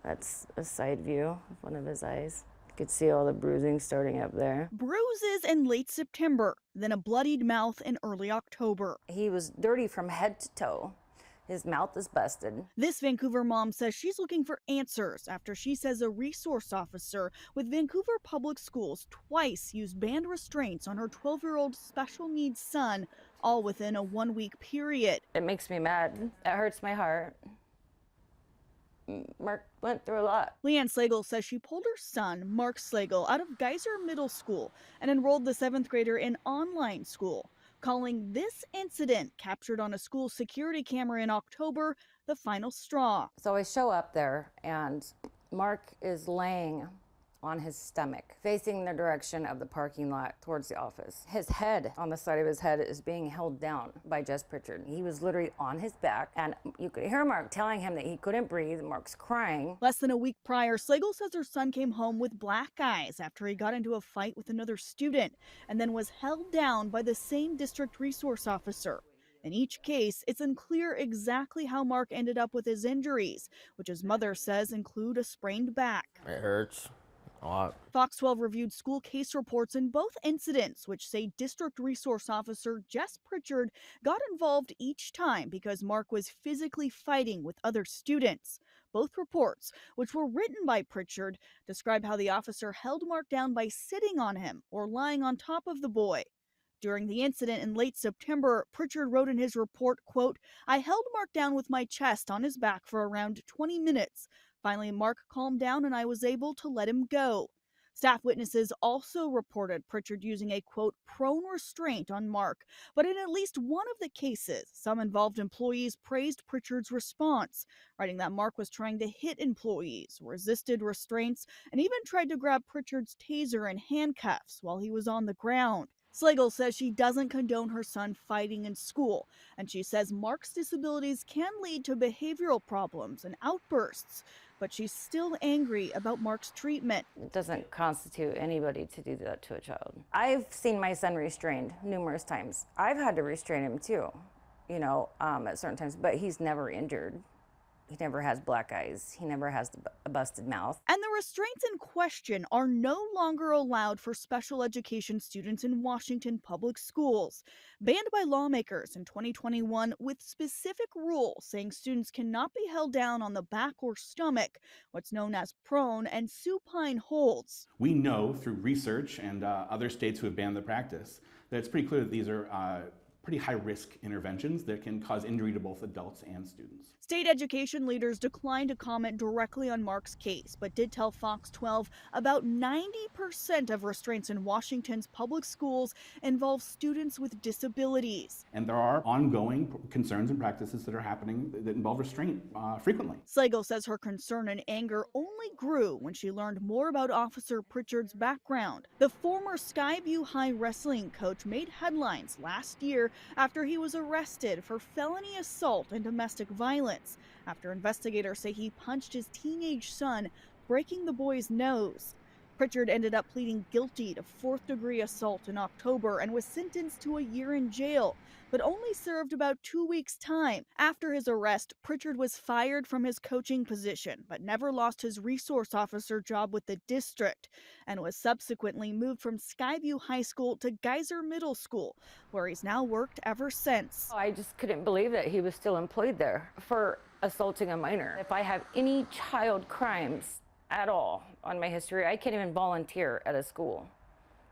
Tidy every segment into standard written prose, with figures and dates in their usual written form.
That's a side view of one of his eyes. You could see all the bruising starting up there. Bruises in late September, then a bloodied mouth in early October. He was dirty from head to toe. His mouth is busted. This Vancouver mom says she's looking for answers after she says a resource officer with Vancouver Public Schools twice used banned restraints on her 12-year-old special needs son, all within a 1-week period. It makes me mad. It hurts my heart. Mark went through a lot. Leanne Slagle says she pulled her son, Mark Slagle, out of Geyser Middle School and enrolled the 7th grader in online school, calling this incident, captured on a school security camera in October, the final straw. So I show up there, and Mark is laying on his stomach, facing the direction of the parking lot towards the office. His head, on the side of his head, is being held down by Jess Pritchard. He was literally on his back, and you could hear Mark telling him that he couldn't breathe. Mark's crying. Less than a week prior, Slagle says her son came home with black eyes after he got into a fight with another student and then was held down by the same district resource officer. In each case, it's unclear exactly how Mark ended up with his injuries, which his mother says include a sprained back. It hurts a lot. Fox 12 reviewed school case reports in both incidents, which say District Resource Officer Jess Pritchard got involved each time because Mark was physically fighting with other students. Both reports, which were written by Pritchard, describe how the officer held Mark down by sitting on him or lying on top of the boy. During the incident in late September, Pritchard wrote in his report, quote, "I held Mark down with my chest on his back for around 20 minutes. Finally, Mark calmed down and I was able to let him go." Staff witnesses also reported Pritchard using a, quote, "prone restraint" on Mark. But in at least one of the cases, some involved employees praised Pritchard's response, writing that Mark was trying to hit employees, resisted restraints, and even tried to grab Pritchard's taser and handcuffs while he was on the ground. Slagle says she doesn't condone her son fighting in school, and she says Mark's disabilities can lead to behavioral problems and outbursts, but she's still angry about Mark's treatment. It doesn't constitute anybody to do that to a child. I've seen my son restrained numerous times. I've had to restrain him too, at certain times, but he's never injured. He never has black eyes. He never has a busted mouth. And the restraints in question are no longer allowed for special education students in Washington public schools, banned by lawmakers in 2021 with specific rules saying students cannot be held down on the back or stomach, what's known as prone and supine holds. We know through research and other states who have banned the practice that it's pretty clear that these are pretty high-risk interventions that can cause injury to both adults and students. State education leaders declined to comment directly on Mark's case, but did tell Fox 12 about 90% of restraints in Washington's public schools involve students with disabilities. And there are ongoing concerns and practices that are happening that involve restraint frequently. Slagle says her concern and anger only grew when she learned more about Officer Pritchard's background. The former Skyview High wrestling coach made headlines last year after he was arrested for felony assault and domestic violence, after investigators say he punched his teenage son, breaking the boy's nose. Pritchard ended up pleading guilty to 4th-degree assault in October and was sentenced to a year in jail, but only served about 2 weeks' time. After his arrest, Pritchard was fired from his coaching position, but never lost his resource officer job with the district, and was subsequently moved from Skyview High School to Geyser Middle School, where he's now worked ever since. I just couldn't believe that he was still employed there for assaulting a minor. If I have any child crimes at all on my history, I can't even volunteer at a school.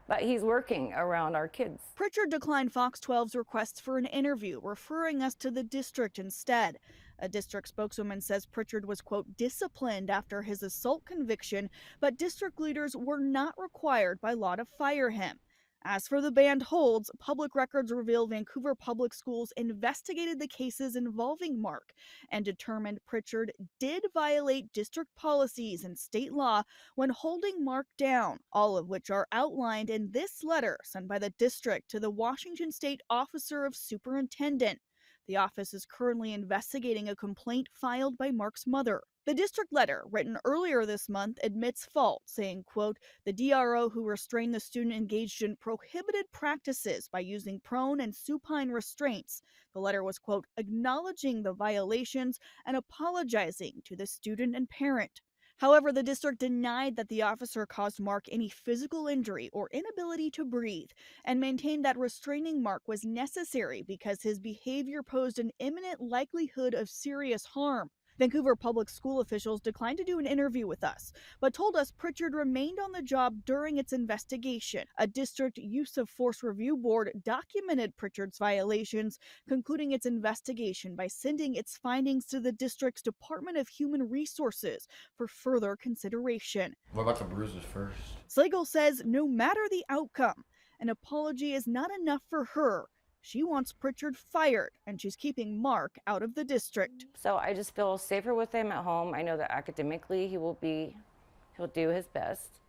But he's working around our kids. Pritchard declined Fox 12's requests for an interview, referring us to the district instead. A district spokeswoman says Pritchard was, quote, disciplined after his assault conviction, but district leaders were not required by law to fire him. As for the banned holds, public records reveal Vancouver Public Schools investigated the cases involving Mark and determined Pritchard did violate district policies and state law when holding Mark down, all of which are outlined in this letter sent by the district to the Washington State Officer of Superintendent. The office is currently investigating a complaint filed by Mark's mother. The district letter, written earlier this month, admits fault, saying, quote, "The DRO who restrained the student engaged in prohibited practices by using prone and supine restraints." The letter was, quote, "acknowledging the violations and apologizing to the student and parent." However, the district denied that the officer caused Mark any physical injury or inability to breathe and maintained that restraining Mark was necessary because his behavior posed an imminent likelihood of serious harm. Vancouver Public School officials declined to do an interview with us, but told us Pritchard remained on the job during its investigation. A district use of force review board documented Pritchard's violations, concluding its investigation by sending its findings to the district's Department of Human Resources for further consideration. What about the bruises first? Slagle says no matter the outcome, an apology is not enough for her. She wants Pritchard fired, and she's keeping Mark out of the district. So I just feel safer with him at home. I know that academically he'll do his best.